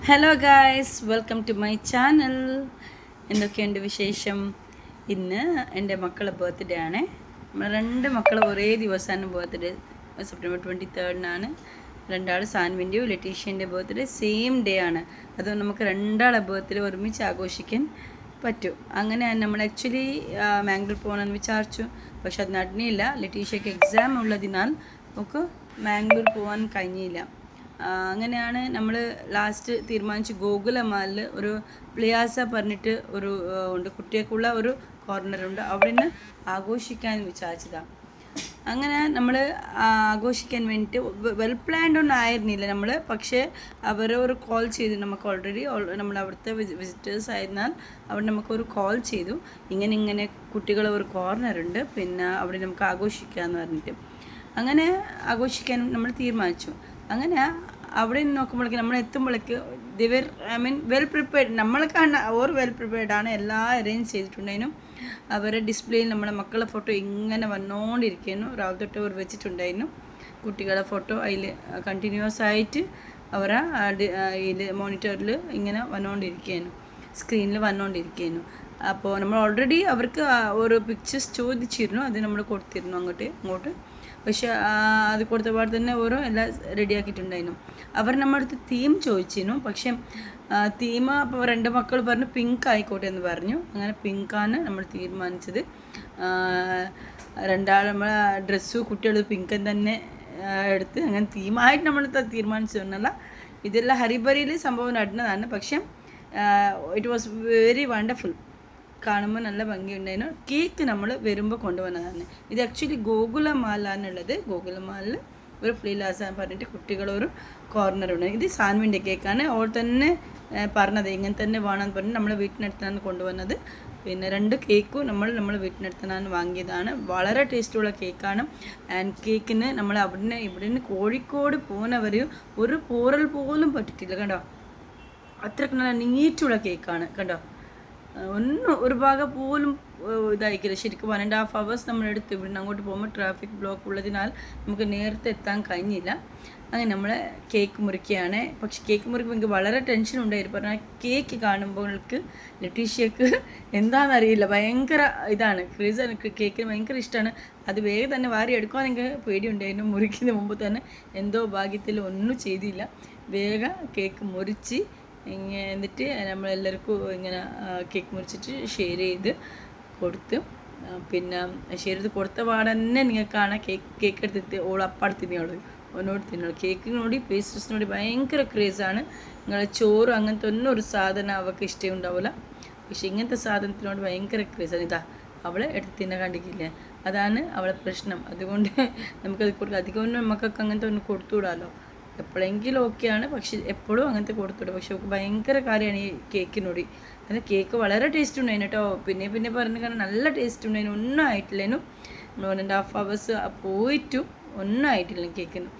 Hello guys, welcome to my channel. എന്തൊക്കെയുണ്ട് വിശേഷം? ഇന്ന് എൻ്റെ മക്കളുടെ ബർത്ത്ഡേ ആണ്. നമ്മൾ രണ്ട് മക്കൾ ഒരേ ദിവസമാണ് ബർത്ത്ഡേ. സെപ്റ്റംബർ 23 രണ്ടാൾ സാൻവിൻ്റെയും ലറ്റീഷ്യൻ്റെ ബർത്ത്ഡേ സെയിം ഡേ ആണ്. അതുകൊണ്ട് നമുക്ക് രണ്ടാളെ ബർത്ത്ഡേ ഒരുമിച്ച് ആഘോഷിക്കാൻ പറ്റും. അങ്ങനെ നമ്മൾ ആക്ച്വലി മാംഗ്ലൂർ പോകണമെന്ന് വിചാരിച്ചു, പക്ഷെ അത് നടന്നില്ല. ലറ്റീഷ്യക്ക് എക്സാം ഉള്ളതിനാൽ നമുക്ക് മാംഗ്ലൂർ പോകാൻ കഴിഞ്ഞില്ല. അങ്ങനെയാണ് നമ്മൾ ലാസ്റ്റ് തീരുമാനിച്ച് ഗോകുലമാലിൽ ഒരു പ്ലിയാസ പറഞ്ഞിട്ട് ഒരു ഉണ്ട്, കുട്ടികൾക്കുള്ള ഒരു കോർണറുണ്ട്, അവിടെ നിന്ന് ആഘോഷിക്കാൻ വിചാരിച്ചതാണ്. അങ്ങനെ നമ്മൾ ആഘോഷിക്കാൻ വേണ്ടിയിട്ട് വെൽ പ്ലാൻഡ് ഒന്നും ആയിരുന്നില്ല നമ്മൾ. പക്ഷേ അവർ ഒരു കോൾ ചെയ്തു നമുക്ക്. ഓൾറെഡി നമ്മൾ അവിടുത്തെ വിസിറ്റേഴ്സ് ആയിരുന്നാൽ അവിടെ നമുക്കൊരു കോൾ ചെയ്തു, ഇങ്ങനെ കുട്ടികളെ ഒരു കോർണറുണ്ട്, പിന്നെ അവിടെ നമുക്ക് ആഘോഷിക്കാമെന്ന് പറഞ്ഞിട്ട്. അങ്ങനെ ആഘോഷിക്കാൻ നമ്മൾ തീരുമാനിച്ചു. അങ്ങനെ അവിടെ നിന്ന് നോക്കുമ്പോഴേക്ക് നമ്മൾ എത്തുമ്പോഴേക്ക് ദിവർ വെൽ പ്രിപ്പയർഡ്. നമ്മൾക്കാണ് ഓർ വെൽ പ്രിപ്പയർഡാണ്, എല്ലാം അറേഞ്ച് ചെയ്തിട്ടുണ്ടായിരുന്നു. അവരുടെ ഡിസ്പ്ലേയിൽ നമ്മളെ മക്കളെ ഫോട്ടോ ഇങ്ങനെ വന്നുകൊണ്ടിരിക്കുന്നു. രാവിലെ തൊട്ട് അവർ വെച്ചിട്ടുണ്ടായിരുന്നു കുട്ടികളെ ഫോട്ടോ. അതിൽ കണ്ടിന്യൂസ് ആയിട്ട് അവരെ ഇതിൽ മോണിറ്ററിൽ ഇങ്ങനെ വന്നുകൊണ്ടിരിക്കുന്നു, സ്ക്രീനിൽ വന്നുകൊണ്ടിരിക്കുന്നു. അപ്പോൾ നമ്മൾ ഓൾറെഡി അവർക്ക് ഒരു പിക്ചേഴ്സ് ചോദിച്ചിരുന്നു, അത് നമ്മൾ കൊടുത്തിരുന്നു അങ്ങോട്ട്. പക്ഷെ അത് കൊടുത്ത പാടെ തന്നെ ഓരോ എല്ലാം റെഡിയാക്കിയിട്ടുണ്ടായിരുന്നു. അവർ നമ്മുടെ അടുത്ത് തീം ചോദിച്ചിരുന്നു, പക്ഷെ തീം അപ്പോൾ രണ്ട് മക്കൾ പറഞ്ഞു പിങ്ക് ആയിക്കോട്ടെ എന്ന് പറഞ്ഞു. അങ്ങനെ പിങ്കാണ് നമ്മൾ തീരുമാനിച്ചത്. രണ്ടാൾ നമ്മളെ ഡ്രസ്സു കുട്ടികൾ പിങ്ക് തന്നെ എടുത്ത് അങ്ങനെ തീമായിട്ട് നമ്മൾ തീരുമാനിച്ചതൊന്നുമല്ല. ഇതെല്ലാം ഹരിബറിയിൽ സംഭവം നടന്നതാണ്. പക്ഷെ ഇറ്റ് വാസ് വെരി വണ്ടർഫുൾ. കാണുമ്പോൾ നല്ല ഭംഗിയുണ്ടായിരുന്നു. കേക്ക് നമ്മൾ വരുമ്പോൾ കൊണ്ടുവന്നതാണ്. ഇത് ആക്ച്വലി ഗോകുലമാലാണുള്ളത്. ഗോകുലമാലിൽ ഒരു പ്ലീലാസ പറഞ്ഞിട്ട് കുട്ടികളൊരു കോർണറുണ്ട്. ഇത് സാൻവിൻ്റെ കേക്കാണ്. അവൾ തന്നെ പറഞ്ഞത് ഇങ്ങനെ തന്നെ വേണമെന്ന് പറഞ്ഞിട്ട് നമ്മൾ വീട്ടിനടുത്താണ് കൊണ്ടുവന്നത്. പിന്നെ രണ്ട് കേക്കും നമ്മൾ വീട്ടിനടുത്താണ് വാങ്ങിയതാണ്. വളരെ ടേസ്റ്റുള്ള കേക്കാണ്. ആൻഡ് കേക്കിന് നമ്മൾ ഇവിടുന്ന് കോഴിക്കോട് പോകുന്നവരെയും ഒരു പോറൽ പോലും പറ്റിയിട്ടില്ല കണ്ടോ. അത്രയ്ക്ക് നല്ല നീറ്റുള്ള കേക്കാണ് കണ്ടോ. ഒരു ഭാഗം പോലും ഇതായിരിക്കില്ല. ശരിക്കും 1.5 hours നമ്മളെടുത്ത് ഇവിടുന്ന് അങ്ങോട്ട് പോകുമ്പോൾ ട്രാഫിക് ബ്ലോക്ക് ഉള്ളതിനാൽ നമുക്ക് നേരത്തെ എത്താൻ കഴിഞ്ഞില്ല. അങ്ങനെ നമ്മൾ കേക്ക് മുറിക്കുകയാണ്. പക്ഷെ കേക്ക് മുറിക്കുമ്പോൾ എനിക്ക് വളരെ ടെൻഷൻ ഉണ്ടായിരുന്നു. പറഞ്ഞാൽ കേക്ക് കാണുമ്പോൾ ലറ്റീഷ്യക്ക് എന്താണെന്നറിയില്ല, ഭയങ്കര ഇതാണ്, ക്രേസാണ്. കേക്കിന് ഭയങ്കര ഇഷ്ടമാണ്. അത് വേഗം തന്നെ വാരി എടുക്കാൻ എനിക്ക് പേടിയുണ്ടായിരുന്നു. മുറിക്കുന്ന മുമ്പ് തന്നെ എന്തോ ഭാഗ്യത്തിൽ ഒന്നും ചെയ്തില്ല. വേഗം കേക്ക് മുറിച്ച് എന്നിട്ട് നമ്മളെല്ലാവർക്കും ഇങ്ങനെ കേക്ക് മുറിച്ചിട്ട് ഷെയർ ചെയ്ത് കൊടുത്ത്, പിന്നെ ഷെയർ ചെയ്ത് കൊടുത്ത പാടെ തന്നെ നിങ്ങൾക്ക് കാണാം കേക്ക് എടുത്തിട്ട് ഓളപ്പാട് തിന്നിയോളൂ, ഒന്നോട് തിന്നോളൂ. കേക്കിനോട് പേസ്ട്രീസിനോട് ഭയങ്കര ക്രേസാണ്. നിങ്ങളെ ചോറ് അങ്ങനത്തെ ഒന്നും ഒരു സാധനം അവൾക്ക് ഇഷ്ടമുണ്ടാവില്ല. പക്ഷെ ഇങ്ങനത്തെ സാധനത്തിനോട് ഭയങ്കര ക്രേസാണ്. ഇതാ അവളെ എടുത്ത് തിന്നാൻ കണ്ടിട്ടില്ലേ, അതാണ് അവളെ പ്രശ്നം. അതുകൊണ്ട് നമുക്കത് കൊടുക്കാം. അധികമൊന്നും മക്കൾക്ക് അങ്ങനത്തെ ഒന്നും കൊടുത്തുവിടാമല്ലോ. എപ്പോഴെങ്കിലും ഓക്കെയാണ്, പക്ഷെ എപ്പോഴും അങ്ങനത്തെ കൊടുത്തുവിടും. പക്ഷെ അവൾക്ക് ഭയങ്കര കാര്യമാണ് ഈ കേക്കിനോട്. അത് കേക്ക് വളരെ ടേസ്റ്റ് ഉണ്ടായിരുന്നു കേട്ടോ. പിന്നെ പറഞ്ഞു കാരണം നല്ല ടേസ്റ്റ് ഉണ്ടായിരുന്നു. ഒന്നും ആയിട്ടില്ലേനു. 1.5 hours പോയിട്ടും ഒന്നും ആയിട്ടില്ല കേക്കിന്.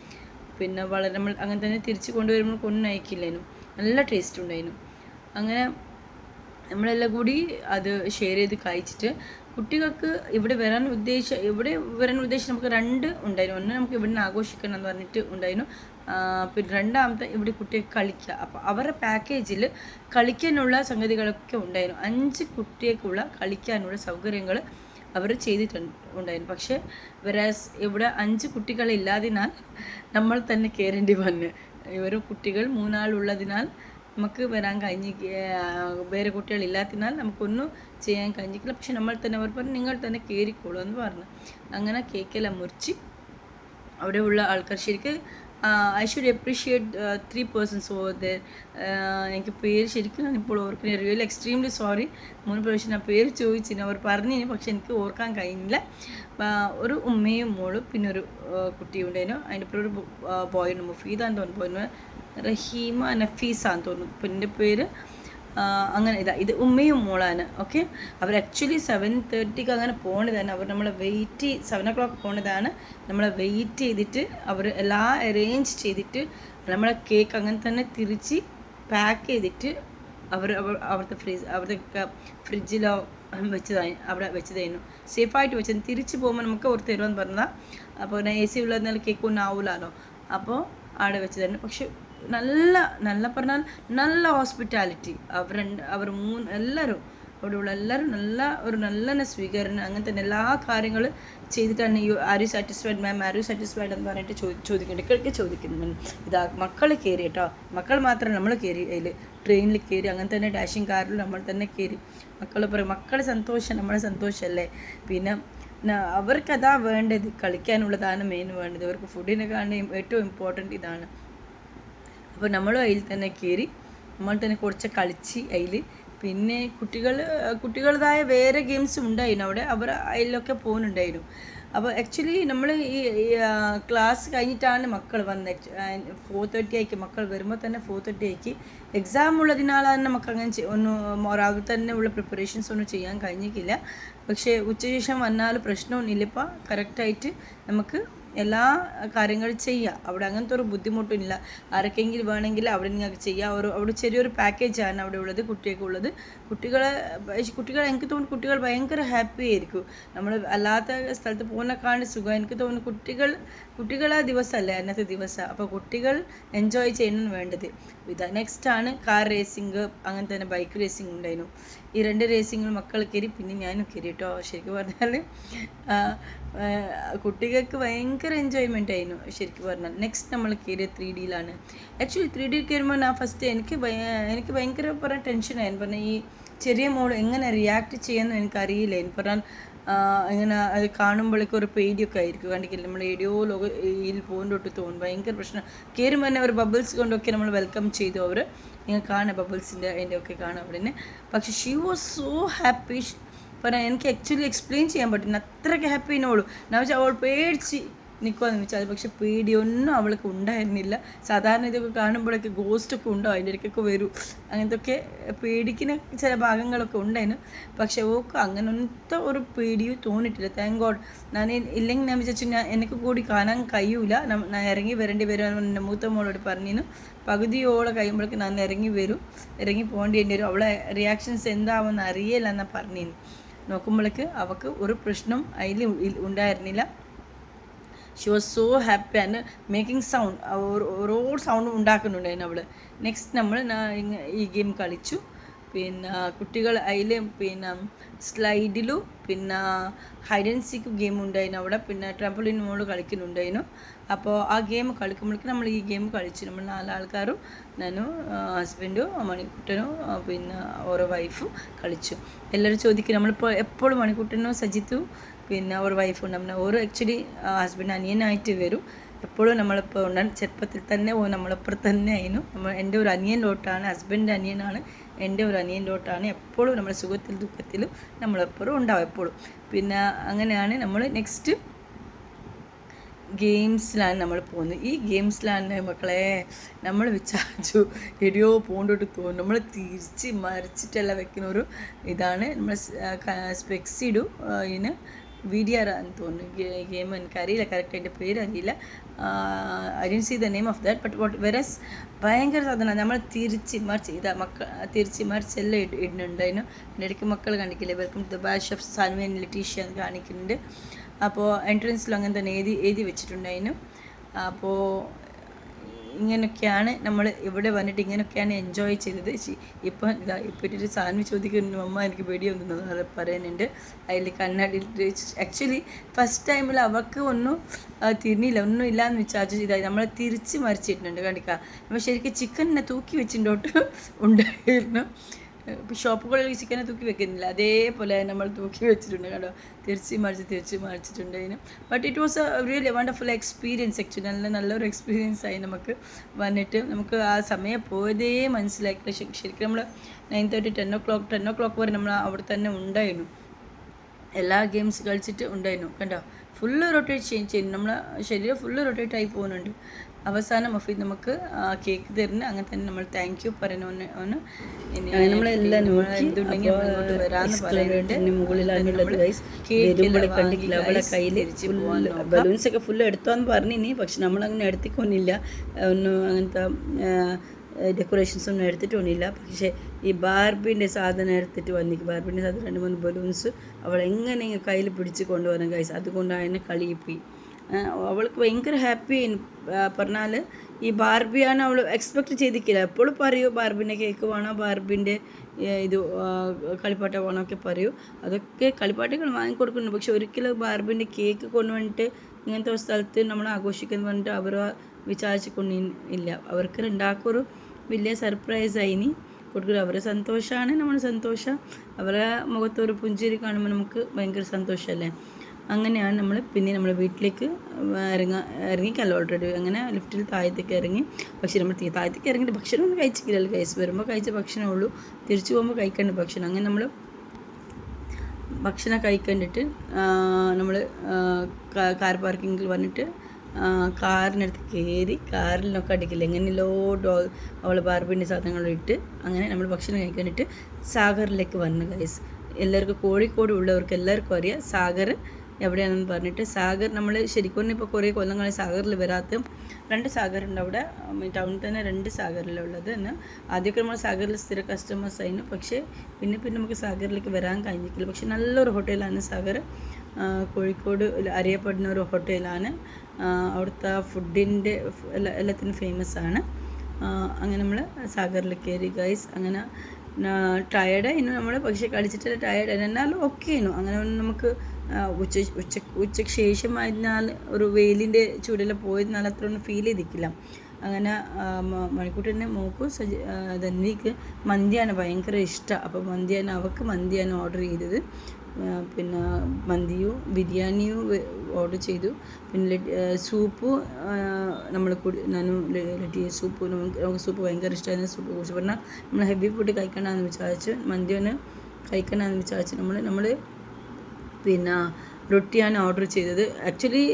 പിന്നെ വളരെ നമ്മൾ അങ്ങനെ തന്നെ തിരിച്ച് കൊണ്ടുവരുമ്പോൾ ഒന്നും അയക്കില്ലേനു. നല്ല ടേസ്റ്റ് ഉണ്ടായിരുന്നു. അങ്ങനെ നമ്മളെല്ലാം കൂടി അത് ഷെയർ ചെയ്ത് കഴിച്ചിട്ട് കുട്ടികൾക്ക് ഇവിടെ വരാൻ ഉദ്ദേശിച്ച് നമുക്ക് 2 ഉണ്ടായിരുന്നു. ഒന്ന് നമുക്ക് ഇവിടുന്ന് ആഘോഷിക്കണം എന്ന് പറഞ്ഞിട്ട് ഉണ്ടായിരുന്നു. പിന്നെ രണ്ടാമത്തെ ഇവിടെ കുട്ടികൾക്ക് കളിക്കുക. അപ്പോൾ അവരുടെ പാക്കേജിൽ കളിക്കാനുള്ള സംഗതികളൊക്കെ ഉണ്ടായിരുന്നു. 5 കുട്ടികൾക്കുള്ള കളിക്കാനുള്ള സൗകര്യങ്ങൾ അവർ ചെയ്തിട്ടുണ്ടായിരുന്നു. പക്ഷേ വെറാസ് ഇവിടെ 5 കുട്ടികളില്ലാതിനാൽ നമ്മൾ തന്നെ കയറേണ്ടി വന്നു. ഇവർ കുട്ടികൾ 3 ആളുള്ളതിനാൽ നമുക്ക് വരാൻ വേറെ കുട്ടികളില്ലാത്തതിനാൽ നമുക്കൊന്നും ചെയ്യാൻ കഴിഞ്ഞിട്ടില്ല. പക്ഷെ നമ്മൾ തന്നെ അവർ പറഞ്ഞു നിങ്ങൾ തന്നെ കയറിക്കോളൂ എന്ന് പറഞ്ഞു. അങ്ങനെ കേക്കെല്ലാം മുറിച്ച് അവിടെയുള്ള ആൾക്കാർ ശരിക്കും I should appreciate 3 persons over there. എനിക്ക് പേര് ശരിക്കും ഞാനിപ്പോൾ ഓർക്കുന്നത് റിയലി എക്സ്ട്രീംലി സോറി. 3 പ്രാവശ്യം ഞാൻ പേര് ചോദിച്ചിരുന്നു, അവർ പറഞ്ഞു, പക്ഷെ എനിക്ക് ഓർക്കാൻ കഴിഞ്ഞില്ല. ഒരു ഉമ്മയും മോളും പിന്നെ ഒരു കുട്ടിയും ഉണ്ടായിരുന്നു. അതിൻ്റെ പേര് ഒരു ബോയുണ്ട്, മുഫീദാന്ന് തോന്നുന്നു, പോയിന് റഹീമ നഫീസാന്ന് തോന്നുന്നു പിന്നെ പേര്. അങ്ങനെ ഇത് ഉമ്മയും മോളാണ്. ഓക്കെ, അവർ ആക്ച്വലി 7:30 അങ്ങനെ പോകേണ്ടതാണ്. അവർ നമ്മളെ 7 o'clock പോകേണ്ടതാണ്. നമ്മളെ വെയിറ്റ് ചെയ്തിട്ട് അവർ എല്ലാം അറേഞ്ച് ചെയ്തിട്ട് നമ്മളെ കേക്ക് അങ്ങനെ തന്നെ തിരിച്ച് പാക്ക് ചെയ്തിട്ട് അവിടുത്തെ ഫ്രിഡ്ജിലോ അവിടെ വെച്ചതായിരുന്നു. സേഫായിട്ട് വെച്ചത്. തിരിച്ച് പോകുമ്പോൾ നമുക്ക് ഓർത്ത് തരുമെന്ന് പറഞ്ഞതാണ്. അപ്പോൾ AC ഉള്ളതിനാൽ കേക്ക് ഒന്നും ആവില്ലല്ലോ. അപ്പോൾ അവിടെ വെച്ചതായിരുന്നു. പക്ഷെ നല്ല നല്ല പറഞ്ഞാൽ നല്ല ഹോസ്പിറ്റാലിറ്റി. അവർ എല്ലാവരും അവിടെയുള്ള എല്ലാവരും നല്ല സ്വീകരണം, അങ്ങനത്തെ തന്നെ എല്ലാ കാര്യങ്ങളും ചെയ്തിട്ടാണ് are you satisfied ma'am, are you satisfied എന്ന് പറഞ്ഞിട്ട് ചോദിക്കുന്നുണ്ട്, ഇടയ്ക്കിടയ്ക്ക് ചോദിക്കുന്നു. ഇതാ മക്കൾ കയറി കേട്ടോ, മക്കൾ മാത്രമല്ല നമ്മൾ കയറി, അതിൽ ട്രെയിനിൽ കയറി, അങ്ങനെ തന്നെ ഡാഷിങ് കാറിൽ നമ്മൾ തന്നെ കയറി. മക്കൾ പറയും മക്കളുടെ സന്തോഷം നമ്മുടെ സന്തോഷമല്ലേ. പിന്നെ അവർക്കതാ വേണ്ടത്, കളിക്കാനുള്ളതാണ് മെയിൻ വേണ്ടത്. അവർക്ക് ഫുഡിനെക്കാളും ഏറ്റവും ഇമ്പോർട്ടൻ്റ് ഇതാണ്. അപ്പോൾ നമ്മളും അതിൽ തന്നെ കയറി, നമ്മൾ തന്നെ കുറച്ച് കളിച്ച് അതിൽ. പിന്നെ കുട്ടികളുടേതായ വേറെ ഗെയിംസും ഉണ്ടായിരുന്നു അവിടെ, അവർ അതിലൊക്കെ പോകുന്നുണ്ടായിരുന്നു. അപ്പോൾ ആക്ച്വലി നമ്മൾ ഈ ക്ലാസ് കഴിഞ്ഞിട്ടാണ് മക്കൾ വന്നത്. 4:30 ആയിക്ക് മക്കൾ വരുമ്പോൾ തന്നെ 4:30 ആയിക്ക് എക്സാം ഉള്ളതിനാലാണ് നമുക്ക് അങ്ങനെ ഒന്നും രാവിലെ തന്നെ ഉള്ള പ്രിപ്പറേഷൻസ് ഒന്നും ചെയ്യാൻ കഴിഞ്ഞിട്ടില്ല. പക്ഷേ ഉച്ചശേഷം വന്നാൽ പ്രശ്നമൊന്നുമില്ല. ഇപ്പോൾ കറക്റ്റായിട്ട് നമുക്ക് എല്ലാ കാര്യങ്ങളും ചെയ്യുക. അവിടെ അങ്ങനത്തെ ഒരു ബുദ്ധിമുട്ടില്ല. ആരൊക്കെയെങ്കിലും വേണമെങ്കിൽ അവിടെ നിങ്ങൾക്ക് ചെയ്യാം. അവിടെ ചെറിയൊരു പാക്കേജാണ് അവിടെ ഉള്ളത്, കുട്ടികൾക്കുള്ളത്. കുട്ടികൾ എനിക്ക് തോന്നുന്നു കുട്ടികൾ ഭയങ്കര ഹാപ്പി ആയിരിക്കും. നമ്മൾ അല്ലാത്ത സ്ഥലത്ത് പോകുന്നതിനേക്കാളും സുഖം എനിക്ക് തോന്നുന്നു കുട്ടികളെ ദിവസമല്ലേ അന്നത്തെ ദിവസം. അപ്പോൾ കുട്ടികൾ എൻജോയ് ചെയ്യണം വേണ്ടത്. നെക്സ്റ്റാണ് കാർ റേസിങ്, അങ്ങനെ തന്നെ ബൈക്ക് റേസിങ് ഉണ്ടായിരുന്നു. ഈ 2 റേസിങ്ങൾ മക്കൾ കയറി, പിന്നെ ഞാനും കയറി കേട്ടോ. ശരിക്കും പറഞ്ഞാൽ കുട്ടികൾക്ക് ഭയങ്കര എൻജോയ്മെൻ്റ് ആയിരുന്നു ശരിക്കും പറഞ്ഞാൽ. നെക്സ്റ്റ് നമ്മൾ കയറിയ 3Dയിലാണ്. ആക്ച്വലി 3D കയറുമ്പോൾ ഞാൻ ഫസ്റ്റ് എനിക്ക് ഭയങ്കര പറഞ്ഞ ടെൻഷനായിരുന്നു. പറഞ്ഞാൽ ഈ ചെറിയ മോൾ എങ്ങനെ റിയാക്ട് ചെയ്യാമെന്ന് എനിക്കറിയില്ല. എനിക്ക് പറഞ്ഞാൽ ഇങ്ങനെ അത് കാണുമ്പോഴേക്കും ഒരു പേടിയൊക്കെ ആയിരിക്കും. കണ്ടിട്ടില്ല നമ്മൾ എവിടെയോ ലോകയിൽ പോകുന്നോട്ട് തോന്നും, ഭയങ്കര പ്രശ്നം. കയറുമ്പോൾ തന്നെ അവർ ബബിൾസ് കൊണ്ടൊക്കെ നമ്മൾ വെൽക്കം ചെയ്തു. അവർ ഇങ്ങനെ കാണാം ബബിൾസിൻ്റെ അതിൻ്റെ ഒക്കെ കാണാം അവിടെ നിന്ന്. പക്ഷേ ഷീ വാസ് സോ ഹാപ്പി. പറഞ്ഞാൽ എനിക്ക് ആക്ച്വലി എക്സ്പ്ലെയിൻ ചെയ്യാൻ പറ്റുന്ന അത്രയ്ക്ക് ഹാപ്പി എന്നോളൂ. ഞാൻ വെച്ചാൽ അവൾ പേടിച്ച് നിൽക്കുമെന്ന് വെച്ചാൽ, പക്ഷെ പേടിയൊന്നും അവൾക്ക് ഉണ്ടായിരുന്നില്ല. സാധാരണ ഇതൊക്കെ കാണുമ്പോഴൊക്കെ ഗോസ്റ്റൊക്കെ ഉണ്ടോ അതിൻ്റെ ഇടയ്ക്കൊക്കെ വരും, അങ്ങനത്തെയൊക്കെ പേടിക്കുന്ന ചില ഭാഗങ്ങളൊക്കെ ഉണ്ടായിരുന്നു. പക്ഷെ ഓക്ക് അങ്ങനത്തെ ഒരു പേടിയും തോന്നിയിട്ടില്ല. Thank God. ഞാൻ ഇല്ലെങ്കിൽ ഞാൻ വിചാരിച്ചു എനിക്ക് കൂടി കാണാൻ കഴിയൂല, ഞാൻ ഇറങ്ങി വരേണ്ടി വരും. എൻ്റെ മൂത്ത മോളോട് പറഞ്ഞിരുന്നു പകുതിയോളം കഴിയുമ്പോഴേക്ക് ഞാൻ ഇറങ്ങി പോകേണ്ടി വരും. അവളെ റിയാക്ഷൻസ് എന്താവുമെന്ന് അറിയില്ല എന്നാണ് പറഞ്ഞിരുന്നു. നോക്കുമ്പോഴേക്ക് അവൾക്ക് ഒരു പ്രശ്നം അതിൽ ഉണ്ടായിരുന്നില്ല. She was so happy and making sound, ഓരോ സൗണ്ടും ഉണ്ടാക്കുന്നുണ്ടായിരുന്നു അവൾ. നെക്സ്റ്റ് നമ്മൾ ഈ ഗെയിം കളിച്ചു. പിന്നെ കുട്ടികൾ അതിൽ പിന്നെ സ്ലൈഡിലും പിന്നെ ഹൈഡ് ആൻഡ് സീക്ക് ഗെയിം ഉണ്ടായിരുന്നു അവിടെ. പിന്നെ ട്രാംപോളിൻ മോള് കളിക്കുന്നുണ്ടായിരുന്നു. അപ്പോൾ ആ ഗെയിം കളിക്കുമ്പോഴേക്കും നമ്മൾ ഈ ഗെയിം കളിച്ചു. നമ്മൾ 4 ആൾക്കാരും, ഞാനും ഹസ്ബൻഡും മണിക്കുട്ടനും പിന്നെ ഓരോ വൈഫും കളിച്ചു. എല്ലാവരും ചോദിക്കും നമ്മളിപ്പോൾ എപ്പോഴും മണിക്കുട്ടനും സജിത്തും പിന്നെ ഒരു വൈഫും നമ്മൾ ഓരോ ആക്ച്വലി ഹസ്ബൻഡ് അനിയനായിട്ട് വരും. എപ്പോഴും നമ്മളിപ്പോൾ ഉണ്ടാകും. ചെറുപ്പത്തിൽ തന്നെ നമ്മളപ്പുറത്ത് തന്നെ ആയിരുന്നു. എൻ്റെ ഒരു അനിയൻ ലോട്ടാണ്, ഹസ്ബൻഡിൻ്റെ അനിയനാണ് എൻ്റെ ഒരു അനിയൻ ലോട്ടാണ്. എപ്പോഴും നമ്മൾ സുഖത്തിൽ ദുഃഖത്തിലും നമ്മളെപ്പോഴും ഉണ്ടാവും എപ്പോഴും. പിന്നെ അങ്ങനെയാണ് നമ്മൾ നെക്സ്റ്റ് ഗെയിംസിലാണ് നമ്മൾ പോകുന്നത്. ഈ ഗെയിംസിലാണ് മക്കളെ നമ്മൾ വിചാരിച്ചു എടിയോ പോകണ്ടോട്ട് തോന്നും. നമ്മൾ തിരിച്ച് മറിച്ചിട്ടെല്ലാം വെക്കുന്ന ഒരു ഇതാണ്. നമ്മൾ സ്പെക്സ് ഇടും. ഇതിന് VDR എന്ന് തോന്നുന്നു ഗെയിം, എനിക്കറിയില്ല കറക്റ്റ് അതിൻ്റെ പേരറിയില്ല. I didn't see the name of that. But വെരസ് ഭയങ്കര സാധനമാണ്. നമ്മൾ തിരിച്ച് മറിച്ചെല്ലാം ഇടുന്നുണ്ടായിരുന്നു. എൻ്റെ ഇടയ്ക്ക് മക്കൾ കാണിക്കില്ലേ welcome to the bash of Sanvi and Letitia എന്ന് കാണിക്കുന്നുണ്ട്. അപ്പോൾ എൻട്രൻസിലും അങ്ങനെ തന്നെ എഴുതി വെച്ചിട്ടുണ്ടായിരുന്നു. അപ്പോൾ ഇങ്ങനെയൊക്കെയാണ് നമ്മൾ ഇവിടെ വന്നിട്ട് ഇങ്ങനെയൊക്കെയാണ് എൻജോയ് ചെയ്തത്. ഇപ്പോൾ ഒരു സാധനം ചോദിക്കുന്നു അമ്മ എനിക്ക് പേടിയൊന്നും പറയുന്നുണ്ട്. അതിൽ കണ്ണാടിയിട്ട് ആക്ച്വലി ഫസ്റ്റ് ടൈമിൽ അവർക്ക് ഒന്നും തിരിഞ്ഞില്ല, ഒന്നും ഇല്ലയെന്ന് വിചാരിച്ചു. ഇതായി നമ്മളെ തിരിച്ച് മറിച്ചിട്ടുണ്ട്. കണ്ടിക്കാം നമ്മൾ ശരിക്കും ചിക്കനെ തൂക്കി വെച്ചിട്ടോട്ട് ഉണ്ടായിരുന്നു. ഇപ്പോൾ ഷോപ്പുകളിൽ ചിക്കനെ തൂക്കി വെക്കുന്നില്ല, അതേപോലെ നമ്മൾ തൂക്കി വെച്ചിട്ടുണ്ട് കേട്ടോ. തിരിച്ച് മറിച്ചിട്ടുണ്ടായിരുന്നു. But it was a really wonderful experience. Actually നല്ലൊരു എക്സ്പീരിയൻസ് ആയി നമുക്ക് വന്നിട്ട്. നമുക്ക് ആ സമയം പോയതേ മനസ്സിലാക്കില്ല. ശരിക്കും നമ്മൾ 9:30 10 o'clock വരെ നമ്മൾ അവിടെ തന്നെ ഉണ്ടായിരുന്നു. എല്ലാ ഗെയിംസ് കളിച്ചിട്ട് ഉണ്ടായിരുന്നു. കണ്ടോ ഫുള്ള് റൊട്ടേറ്റ് ചെയ്യുന്നു. നമ്മളെ ശരീരം ഫുള്ള് റൊട്ടേറ്റ് ആയി പോകുന്നുണ്ട്. അവസാനം മഫീദ് നമുക്ക് കേക്ക് തരുന്നു. അങ്ങനെ തന്നെ നമ്മൾ താങ്ക് യു പറയണമെന്ന് നമ്മളെല്ലാം എന്തുണ്ടെങ്കിൽ ഇങ്ങോട്ട് വരാമെന്ന് പറയുന്നുണ്ട്. മുകളിലാണുള്ളത് അവളെ കയ്യിൽ ബലൂൺസൊക്കെ ഫുള്ള് എടുത്തോന്ന് പറഞ്ഞിനി. പക്ഷെ നമ്മളങ്ങനെ എടുത്തിക്കൊന്നില്ല, ഒന്നും അങ്ങനത്തെ ഡെക്കറേഷൻസ് ഒന്നും എടുത്തിട്ടൊന്നുമില്ല. പക്ഷേ ഈ ബാർബിൻ്റെ സാധനം എടുത്തിട്ട് വന്നിക്ക്. ബാർബിൻ്റെ സാധനം 2-3 ബലൂൺസ് അവൾ എങ്ങനെ കയ്യിൽ പിടിച്ച് കൊണ്ടുവരാൻ കഴിച്ചു. അതുകൊണ്ടാണ് കളിയിപ്പോയി. അവൾക്ക് ഭയങ്കര ഹാപ്പി പറഞ്ഞാൽ ഈ ബാർബിയാണ് അവൾ എക്സ്പെക്റ്റ് ചെയ്തിട്ടില്ല. എപ്പോഴും പറയൂ ബാർബിൻ്റെ കേക്ക് വേണോ, ബാർബിൻ്റെ ഇത് കളിപ്പാട്ട വേണോ ഒക്കെ പറയൂ. അതൊക്കെ കളിപ്പാട്ടങ്ങൾ വാങ്ങിക്കൊടുക്കുന്നുണ്ട്. പക്ഷെ ഒരിക്കലും ബാർബിൻ്റെ കേക്ക് കൊണ്ടുവന്നിട്ട് ഇങ്ങനത്തെ ഒരു സ്ഥലത്ത് നമ്മൾ ആഘോഷിക്കുന്നു പറഞ്ഞിട്ട് അവർ വിചാരിച്ചു കൊണ്ടില്ല. അവർക്ക് രണ്ടാക്കൊരു വലിയ സർപ്രൈസായിനി കൊടുക്കുക. അവരെ സന്തോഷമാണ് നമ്മൾ സന്തോഷം. അവരെ മുഖത്തൊരു പുഞ്ചിരി കാണുമ്പോൾ നമുക്ക് ഭയങ്കര സന്തോഷമല്ലേ. അങ്ങനെയാണ് നമ്മൾ വീട്ടിലേക്ക് ഇറങ്ങിക്കല്ല ഓൾറെഡി. അങ്ങനെ ലിഫ്റ്റിൽ താഴത്തേക്ക് ഇറങ്ങി. പക്ഷേ നമ്മൾ താഴത്തേക്ക് ഇറങ്ങിയിട്ട് ഭക്ഷണമൊന്നും കഴിച്ചിട്ടില്ലല്ലോ. വരുമ്പോൾ കഴിച്ച ഭക്ഷണമേ ഉള്ളൂ, തിരിച്ചു പോകുമ്പോൾ കഴിക്കേണ്ട ഭക്ഷണം. അങ്ങനെ നമ്മൾ ഭക്ഷണം കഴിക്കേണ്ടിട്ട് നമ്മൾ കാർ പാർക്കിങ്ങിൽ വന്നിട്ട് കാറിനടുത്ത് കയറി. കാറിലൊക്കെ അടിക്കില്ല എങ്ങനെയല്ലോ അവൾ ബാർബിൻ്റെ സാധനങ്ങളിട്ട് അങ്ങനെ നമ്മൾ ഭക്ഷണം കഴിക്കാനിട്ട് സാഗറിലേക്ക് വന്നു ഗൈസ്. എല്ലാവർക്കും കോഴിക്കോട് ഉള്ളവർക്ക് എല്ലാവർക്കും അറിയാം സാഗർ എവിടെയാണെന്ന് പറഞ്ഞിട്ട്. സാഗർ നമ്മൾ ശരിക്കും ഇപ്പോൾ കുറേ കൊല്ലങ്ങൾ സാഗറിൽ വരാത്ത 2 സാഗറുണ്ട് അവിടെ ടൗണിൽ തന്നെ. 2 സാഗറിലുള്ളത് എന്ന് ആദ്യമൊക്കെ നമ്മൾ സാഗറിൽ സ്ഥിര കസ്റ്റമേഴ്സ് ആയിരുന്നു. പക്ഷേ പിന്നെ നമുക്ക് സാഗറിലേക്ക് വരാൻ കഴിഞ്ഞിട്ടില്ല. പക്ഷേ നല്ലൊരു ഹോട്ടലാണ് സാഗർ. കോഴിക്കോട് അറിയപ്പെടുന്ന ഒരു ഹോട്ടലാണ്. അവിടുത്തെ ഫുഡിൻ്റെ എല്ലാത്തിനും ഫേമസ് ആണ്. അങ്ങനെ നമ്മൾ സാഗറിൽ കയറി ഗൈസ്. അങ്ങനെ ടയേർഡായിരുന്നു നമ്മൾ, പക്ഷേ കളിച്ചിട്ട് ടയേർഡായിരുന്നു. എന്നാലും ഓക്കെ ആയിരുന്നു. അങ്ങനെ നമുക്ക് ഉച്ചയ്ക്ക് ശേഷമായിരുന്നാൽ ഒരു വെയിലിൻ്റെ ചൂടെല്ലാം പോയിരുന്നാൽ അത്ര ഒന്നും ഫീൽ ചെയ്തിട്ടില്ല. അങ്ങനെ മണിക്കൂട്ടിൻ്റെ മോക്കും ധന്വിക്ക് മന്തിയാണ് ഭയങ്കര ഇഷ്ടം. അപ്പോൾ അവൾക്ക് മന്തിയാണ് ഓർഡർ ചെയ്തത്. പിന്നെ മന്തിയും ബിരിയാണിയും ഓർഡർ ചെയ്തു. പിന്നെ സൂപ്പ് ഞാനും സൂപ്പ് നമുക്ക് സൂപ്പ് ഭയങ്കര ഇഷ്ടമായിരുന്നു. സൂപ്പ് കുറിച്ച് പറഞ്ഞാൽ നമ്മൾ ഹെവി ഫുഡ് കഴിക്കണമെന്ന് വിചാരിച്ചു, മന്തിയൊന്ന് കഴിക്കണമെന്ന് വിചാരിച്ചു. നമ്മൾ പിന്നെ റൊട്ടിയാണ് ഓർഡർ ചെയ്തത്. ആക്ച്വലി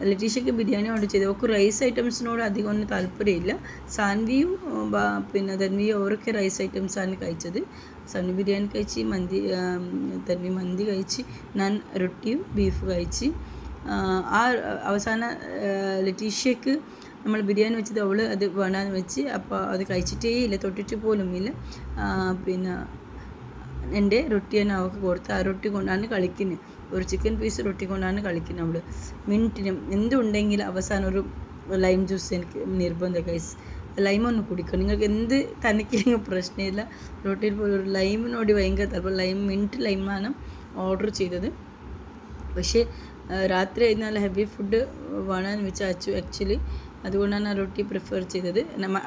ലറ്റീഷയ്ക്ക് ബിരിയാണി ഓർഡർ ചെയ്തത്. അവർക്ക് റൈസ് ഐറ്റംസിനോട് അധികം ഒന്നും താല്പര്യമില്ല. സാൻവിയും പിന്നെ ധന്വിയും അവരൊക്കെ റൈസ് ഐറ്റംസാണ് കഴിച്ചത്. സാൻവി ബിരിയാണി കഴിച്ച്, ധന്വി മന്തി കഴിച്ച്, ഞാൻ റൊട്ടിയും ബീഫ് കഴിച്ച്. അവസാന ലറ്റീഷയ്ക്ക് നമ്മൾ ബിരിയാണി വെച്ചത് അവൾ അത് വേണമെന്ന് വെച്ച്. അപ്പോൾ അത് കഴിച്ചിട്ടേ ഇല്ല, തൊട്ടിട്ട് പോലും ഇല്ല. പിന്നെ എൻ്റെ റൊട്ടിയാണ് അവൾക്ക് കൊടുത്ത്. ആ റൊട്ടി കൊണ്ടാണ് കളിക്കുന്നത്. ഒരു ചിക്കൻ പീസ് റൊട്ടി കൊണ്ടാണ് കളിക്കുന്നത് അവൾ. മിനിറ്റിനും എന്തുണ്ടെങ്കിലും അവസാനം ഒരു ലൈം ജ്യൂസ് എനിക്ക് നിർബന്ധം ഗൈസ്. ലൈമൊന്ന് കുടിക്കണം. നിങ്ങൾക്ക് എന്ത് തനിക്കില്ലെങ്കിൽ പ്രശ്നമില്ല. റൊട്ടിയിൽ പോയി ഒരു ലൈമിനോട് ഭയങ്കര താല്പര്യം. മിൻറ്റ് ലൈമാണ് ഓർഡർ ചെയ്തത്. പക്ഷേ രാത്രി ആയിരുന്നാൽ ഹെവി ഫുഡ് വേണമെന്ന് വിചാരിച്ചു ആക്ച്വലി. അതുകൊണ്ടാണ് ആ റൊട്ടി പ്രിഫർ ചെയ്തത്.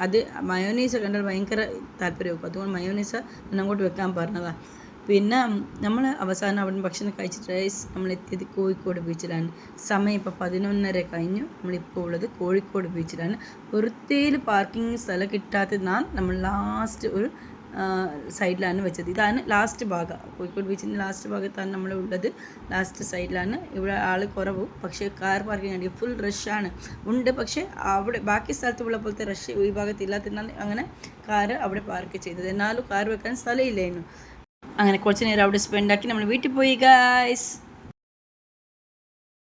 അത് മയോനൈസ് കണ്ടാൽ ഭയങ്കര താല്പര്യമാക്കും. അതുകൊണ്ട് മയോനൈസ് അങ്ങോട്ട് വെക്കാൻ പറഞ്ഞതാണ്. പിന്നെ നമ്മൾ അവസാനം അവിടെ ഭക്ഷണം കഴിച്ചിട്ട് നമ്മൾ എത്തിയത് കോഴിക്കോട് ബീച്ചിലാണ്. സമയം ഇപ്പോൾ 11:30 കഴിഞ്ഞു. നമ്മളിപ്പോൾ ഉള്ളത് കോഴിക്കോട് ബീച്ചിലാണ്. വൃത്തിയിൽ പാർക്കിംഗ് സ്ഥലം കിട്ടാത്തതിനാൽ നമ്മൾ ലാസ്റ്റ് ഒരു സൈഡിലാണ് വെച്ചത്. ഇതാണ് ലാസ്റ്റ് ഭാഗം. കോഴിക്കോട് ബീച്ചിൻ്റെ ലാസ്റ്റ് ഭാഗത്താണ് നമ്മൾ ഉള്ളത്. ലാസ്റ്റ് സൈഡിലാണ്. ഇവിടെ ആൾ കുറവും, പക്ഷേ കാർ പാർക്കിംഗ് ആണെങ്കിൽ ഫുൾ റഷാണ് ഉണ്ട്. പക്ഷേ അവിടെ ബാക്കി സ്ഥലത്ത് ഉള്ള പോലത്തെ റഷ് ഈ ഭാഗത്ത് ഇല്ലാത്തതിനാൽ അങ്ങനെ കാർ അവിടെ പാർക്ക് ചെയ്തത്. എന്നാലും കാർ വെക്കാൻ സ്ഥലമില്ലായിരുന്നു. അങ്ങനെ കുറച്ച് നേരം അവിടെ സ്പെൻഡാക്കി നമ്മൾ വീട്ടിൽ പോയി ഗായ്സ്.